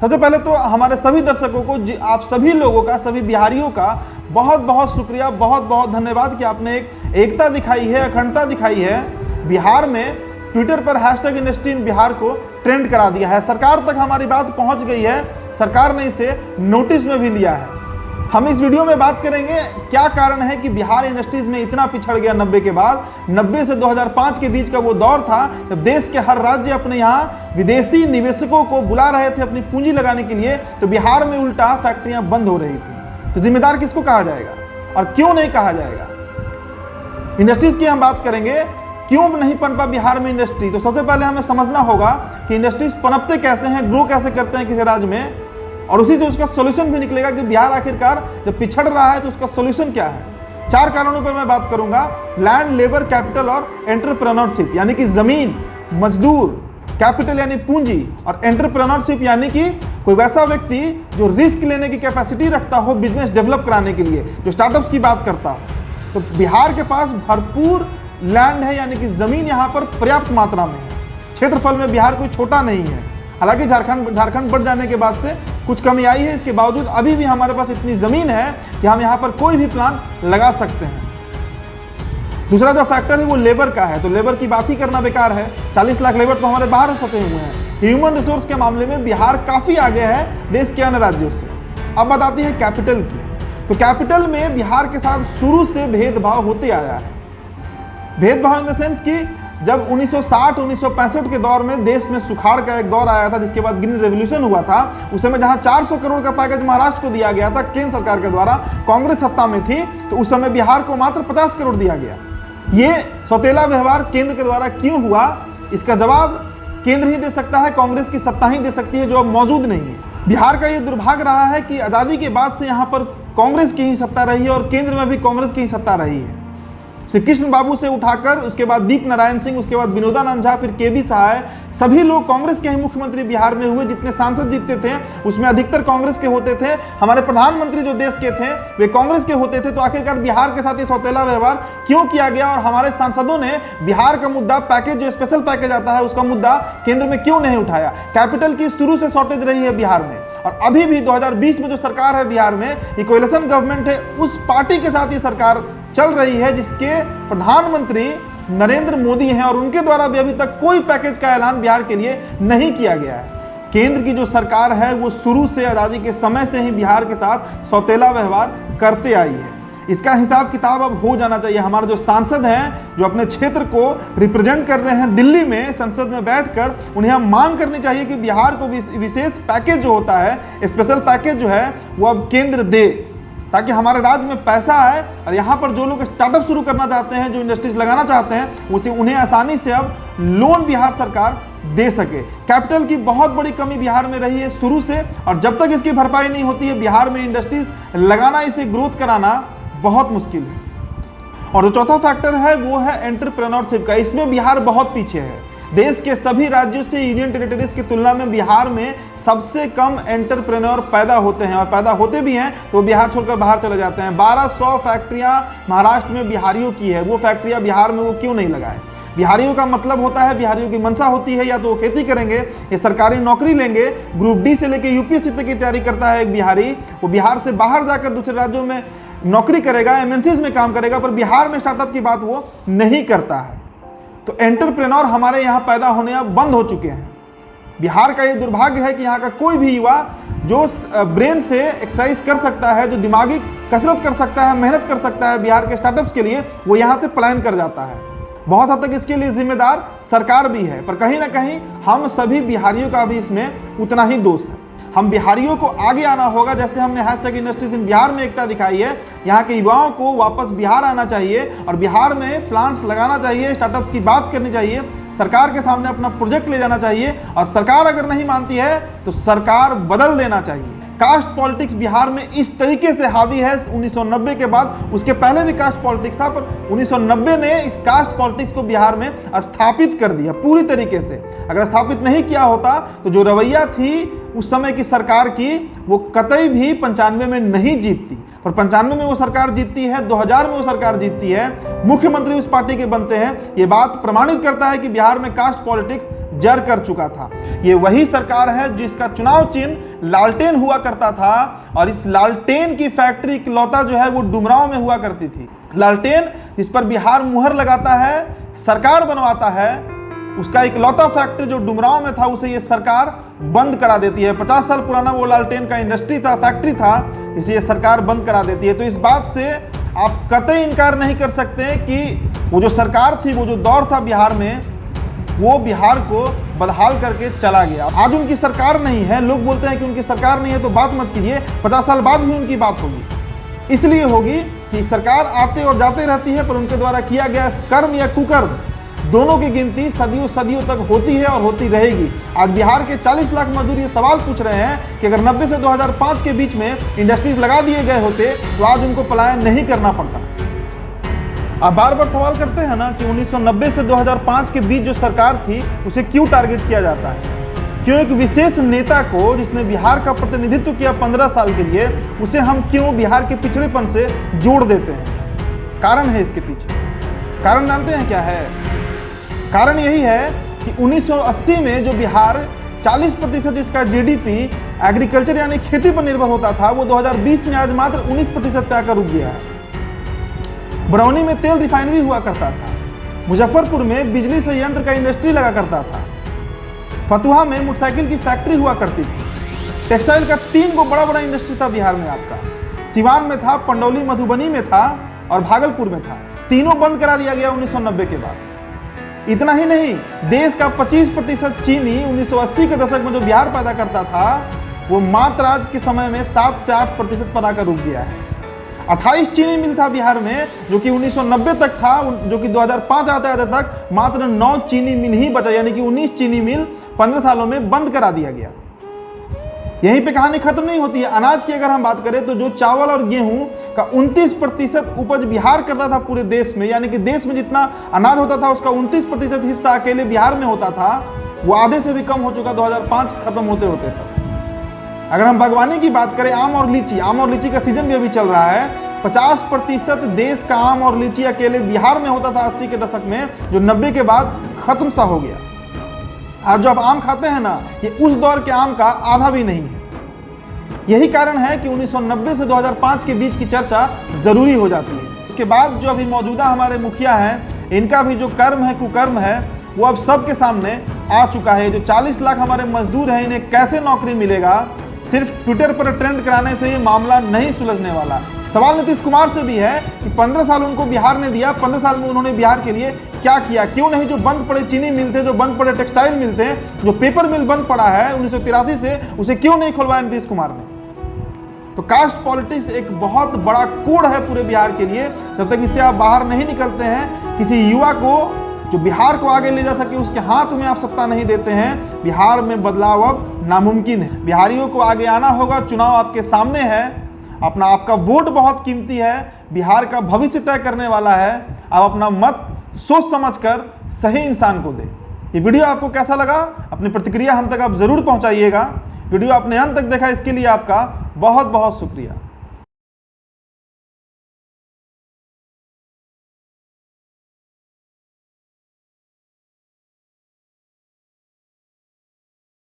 सबसे पहले तो हमारे सभी दर्शकों को, आप सभी लोगों का, सभी बिहारियों का बहुत बहुत शुक्रिया, बहुत बहुत धन्यवाद कि आपने एक एकता दिखाई है, अखंडता दिखाई है। बिहार में ट्विटर पर #IndustyInBihar को ट्रेंड करा दिया है। सरकार तक हमारी बात पहुंच गई है, सरकार ने इसे नोटिस में भी लिया है। हम इस वीडियो में बात करेंगे क्या कारण है कि बिहार इंडस्ट्रीज में इतना पिछड़ गया 90 के बाद। 90 से 2005 के बीच का वो दौर था जब देश के हर राज्य अपने यहाँ विदेशी निवेशकों को बुला रहे थे अपनी पूंजी लगाने के लिए, तो बिहार में उल्टा फैक्ट्रियां बंद हो रही थी। तो जिम्मेदार किसको कहा जाएगा और क्यों नहीं कहा जाएगा? इंडस्ट्रीज की हम बात करेंगे, क्यों नहीं पनपा बिहार में इंडस्ट्री। तो सबसे पहले हमें समझना होगा कि इंडस्ट्रीज पनपते कैसे हैं, ग्रो कैसे करते हैं किसी राज्य में, और उसी से उसका सोल्यूशन भी निकलेगा कि बिहार आखिरकार जब पिछड़ रहा है तो उसका सोल्यूशन क्या है। 4 कारणों पर मैं बात करूंगा, लैंड, लेबर, कैपिटल और एंटरप्रेन्योरशिप, यानी कि जमीन, मजदूर, कैपिटल यानी पूंजी, और एंटरप्रेन्योरशिप यानी कि कोई वैसा व्यक्ति जो रिस्क लेने की कैपेसिटी रखता हो बिजनेस डेवलप कराने के लिए, जो स्टार्टअप्स की बात करता हो। तो बिहार के पास भरपूर लैंड है, यानी कि जमीन यहाँ पर पर्याप्त मात्रा में है। क्षेत्रफल में बिहार कोई छोटा नहीं है। हालांकि झारखंड बढ़ जाने के बाद से कुछ कमी आई है, इसके बावजूद अभी भी हमारे पास इतनी ज़मीन है कि हम यहाँ पर कोई भी प्लांट लगा सकते हैं। दूसरा जो फैक्टर है वो लेबर का है, तो लेबर की बात ही करना बेकार है। 40 लाख लेबर तो हमारे बाहर फंसे हुए हैं। ह्यूमन रिसोर्स के मामले में बिहार काफ़ी आगे है देश के अन्य राज्यों से। अब बात आती है कैपिटल की। तो कैपिटल में बिहार के साथ शुरू से भेदभाव होते आया है। भेदभाव इन द सेंस कि जब 1960-1965 के दौर में देश में सुखाड़ का एक दौर आया था, जिसके बाद ग्रीन रेवोल्यूशन हुआ था, उस समय जहां 400 करोड़ का पैकेज महाराष्ट्र को दिया गया था केंद्र सरकार के द्वारा, कांग्रेस सत्ता में थी, तो उस समय बिहार को मात्र 50 करोड़ दिया गया। ये सौतेला व्यवहार केंद्र के द्वारा क्यों हुआ, इसका जवाब केंद्र ही दे सकता है, कांग्रेस की सत्ता ही दे सकती है जो अब मौजूद नहीं है। बिहार का ये दुर्भाग्य रहा है कि आज़ादी के बाद से यहाँ पर कांग्रेस की ही सत्ता रही है और केंद्र में भी कांग्रेस की ही सत्ता रही है। श्री कृष्ण बाबू से उठाकर उसके बाद दीप नारायण सिंह, उसके बाद विनोदानंद झा, फिर केबी सहाय, सभी लोग कांग्रेस के ही मुख्यमंत्री बिहार में हुए। जितने सांसद जीतते थे उसमें अधिकतर कांग्रेस के होते थे। हमारे प्रधानमंत्री जो देश के थे वे कांग्रेस के होते थे। तो आखिरकार बिहार के साथ ये सौतेला व्यवहार क्यों किया गया और हमारे सांसदों ने बिहार का मुद्दा, पैकेज जो स्पेशल पैकेज आता है उसका मुद्दा केंद्र में क्यों नहीं उठाया? कैपिटल की शुरू से शॉर्टेज रही है बिहार में, और अभी भी 2020 में जो सरकार है बिहार में, ये कोएलिशन गवर्नमेंट है, उस पार्टी के साथ ये सरकार चल रही है जिसके प्रधानमंत्री नरेंद्र मोदी हैं, और उनके द्वारा भी अभी तक कोई पैकेज का ऐलान बिहार के लिए नहीं किया गया है। केंद्र की जो सरकार है वो शुरू से, आज़ादी के समय से ही बिहार के साथ सौतेला व्यवहार करते आई है। इसका हिसाब किताब अब हो जाना चाहिए। हमारे जो सांसद हैं जो अपने क्षेत्र को रिप्रेजेंट कर रहे हैं दिल्ली में संसद में बैठकर, उन्हें हम मांग करनी चाहिए कि बिहार को विशेष पैकेज जो होता है, स्पेशल पैकेज जो है वो अब केंद्र दे, ताकि हमारे राज्य में पैसा आए और यहाँ पर जो लोग स्टार्टअप शुरू करना चाहते हैं, जो इंडस्ट्रीज लगाना चाहते हैं, उसे उन्हें आसानी से अब लोन बिहार सरकार दे सके। कैपिटल की बहुत बड़ी कमी बिहार में रही है शुरू से, और जब तक इसकी भरपाई नहीं होती है बिहार में इंडस्ट्रीज लगाना, इसे ग्रोथ कराना बहुत मुश्किल है। और जो चौथा फैक्टर है वो है एंटरप्रेन्योरशिप का। इसमें बिहार बहुत पीछे है। देश के सभी राज्यों से, यूनियन टेरिटरीज की तुलना में बिहार में सबसे कम एंटरप्रेन्योर पैदा होते हैं, और पैदा होते भी हैं तो बिहार छोड़कर बाहर चले जाते हैं। 1200 फैक्ट्रियां महाराष्ट्र में बिहारियों की है, वो फैक्ट्रियां बिहार में वो क्यों नहीं लगाए? बिहारियों का मतलब होता है, बिहारियों की मंशा होती है या तो वो खेती करेंगे या सरकारी नौकरी लेंगे। ग्रुप डी से लेकर यूपीएससी तक की तैयारी करता है एक बिहारी, वो बिहार से बाहर जाकर दूसरे राज्यों में नौकरी करेगा, एमएनसीज में काम करेगा, पर बिहार में स्टार्टअप की बात वो नहीं करता है। तो एंटरप्रेन्योर हमारे यहाँ पैदा होने अब बंद हो चुके हैं। बिहार का ये दुर्भाग्य है कि यहाँ का कोई भी युवा जो ब्रेन से एक्सरसाइज कर सकता है, जो दिमागी कसरत कर सकता है, मेहनत कर सकता है बिहार के स्टार्टअप्स के लिए, वो यहाँ से पलायन कर जाता है। बहुत हद तक इसके लिए जिम्मेदार सरकार भी है, पर कहीं ना कहीं हम सभी बिहारियों का भी इसमें उतना ही दोष है। हम बिहारियों को आगे आना होगा, जैसे हमने #IndustriesInBihar में एकता दिखाई है। यहाँ के युवाओं को वापस बिहार आना चाहिए और बिहार में प्लांट्स लगाना चाहिए, स्टार्टअप्स की बात करनी चाहिए, सरकार के सामने अपना प्रोजेक्ट ले जाना चाहिए, और सरकार अगर नहीं मानती है तो सरकार बदल देना चाहिए। कास्ट पॉलिटिक्स बिहार में इस तरीके से हावी है 1990 के बाद, उसके पहले भी कास्ट पॉलिटिक्स था, पर 1990 ने इस कास्ट पॉलिटिक्स को बिहार में स्थापित कर दिया पूरी तरीके से। अगर स्थापित नहीं किया होता तो जो रवैया थी उस समय की सरकार की, वो कतई भी 95 में नहीं जीतती, पर 95 में वो सरकार जीतती है, 2000 में वो सरकार जीतती है, मुख्यमंत्री उस पार्टी के बनते हैं। ये बात प्रमाणित करता है कि बिहार में कास्ट पॉलिटिक्स जर कर चुका था। ये वही सरकार है जिसका चुनाव चिन्ह लालटेन हुआ करता था, और इस लालटेन की फैक्ट्री इकलौता जो है वो डुमरांव में हुआ करती थी। लालटेन जिस पर बिहार मुहर लगाता है, सरकार बनवाता है, उसका इकलौता फैक्ट्री जो डुमरांव में था उसे ये सरकार बंद करा देती है। 50 साल पुराना वो लालटेन का इंडस्ट्री था, फैक्ट्री था, इसे ये सरकार बंद करा देती है। तो इस बात से आप कतई इनकार नहीं कर सकते कि वो जो सरकार थी, वो जो दौर था बिहार में, वो बिहार को बदहाल करके चला गया। आज उनकी सरकार नहीं है, लोग बोलते हैं कि उनकी सरकार नहीं है तो बात मत कीजिए, 50 साल बाद भी उनकी बात होगी। इसलिए होगी कि सरकार आते और जाते रहती है, पर उनके द्वारा किया गया कर्म या कुकर्म दोनों की गिनती सदियों सदियों तक होती है और होती रहेगी। आज बिहार के 40 लाख मजदूर ये सवाल पूछ रहे हैं कि अगर 90 से 2005 के बीच में इंडस्ट्रीज लगा दिए गए होते तो आज उनको पलायन नहीं करना पड़ता। आप बार बार सवाल करते हैं ना कि 1990 से 2005 के बीच जो सरकार थी उसे क्यों टारगेट किया जाता है, क्यों एक विशेष नेता को जिसने बिहार का प्रतिनिधित्व किया 15 साल के लिए, उसे हम क्यों बिहार के पिछड़ेपन से जोड़ देते हैं। कारण है इसके पीछे। कारण जानते हैं क्या है? कारण यही है कि 1980 में जो बिहार 40% इसका जीडीपी एग्रीकल्चर यानी खेती पर निर्भर होता था, वो 2020 में आज मात्र 19% पे आकर रुक गया है। बरौनी में तेल रिफाइनरी हुआ करता था, मुजफ्फरपुर में बिजली संयंत्र का इंडस्ट्री लगा करता था, फतुहा में मोटरसाइकिल की फैक्ट्री हुआ करती थी, टेक्सटाइल का 3 गो बड़ा बड़ा इंडस्ट्री था बिहार में आपका, सिवान में था, पंडौली मधुबनी में था और भागलपुर में था। तीनों बंद करा दिया गया 1990 के बाद। इतना ही नहीं, देश का 25% चीनी 1980 के दशक में जो बिहार पैदा करता था, वो मात्र आज के समय में 7 से 8% पर आकर रुक गया है। 28 चीनी मिल था बिहार में, जो कि 1990 तक था, जो कि 2005 आते आते तक मात्र 9 चीनी मिल ही बचा, यानी कि 19 चीनी मिल 15 सालों में बंद करा दिया गया। यहीं पे कहानी खत्म नहीं होती है। अनाज की अगर हम बात करें तो जो चावल और गेहूं का 29% उपज बिहार करता था पूरे देश में, यानी कि देश में जितना अनाज होता था उसका 29% हिस्सा अकेले बिहार में होता था, वो आधे से भी कम हो चुका 2005 खत्म होते होते तक। अगर हम बागवानी की बात करें, आम और लीची का सीजन भी अभी चल रहा है, 50% देश का आम और लीची अकेले बिहार में होता था 80 के दशक में, जो 90 के बाद खत्म सा हो गया। आज जो आप आम खाते हैं ना, ये उस दौर के आम का आधा भी नहीं है। यही कारण है कि 1990 से 2005 के बीच की चर्चा जरूरी हो जाती है। उसके बाद जो अभी मौजूदा हमारे मुखिया हैं, इनका भी जो कर्म है, कुकर्म है, वो अब सबके सामने आ चुका है। जो 40 लाख हमारे मजदूर हैं, इन्हें कैसे नौकरी मिलेगा, सिर्फ ट्विटर पर ट्रेंड कराने से ये मामला नहीं सुलझने वाला। सवाल नीतीश कुमार से भी है कि 15 साल उनको बिहार ने दिया, 15 साल में उन्होंने बिहार के लिए क्या किया? क्यों नहीं जो बंद पड़े चीनी मिल थे, जो बंद पड़े टेक्सटाइल मिल थे, जो पेपर मिल बंद पड़ा है 1983 से, उसे क्यों नहीं खुलवाया नीतीश कुमार ने? तो कास्ट पॉलिटिक्स एक बहुत बड़ा कोड है पूरे बिहार के लिए। जब तक इससे आप बाहर नहीं निकलते हैं, किसी युवा को जो बिहार को आगे ले जा सके, उसके हाथ में आप सत्ता नहीं देते हैं, बिहार में बदलाव अब नामुमकिन है। बिहारियों को आगे आना होगा, चुनाव आपके सामने है, आपका वोट बहुत कीमती है, बिहार का भविष्य तय करने वाला है। आप अपना मत सोच समझकर सही इंसान को दें। ये वीडियो आपको कैसा लगा? अपनी प्रतिक्रिया हम तक आप जरूर पहुंचाइएगा। वीडियो आपने अंत तक देखा, इसके लिए आपका बहुत बहुत शुक्रिया।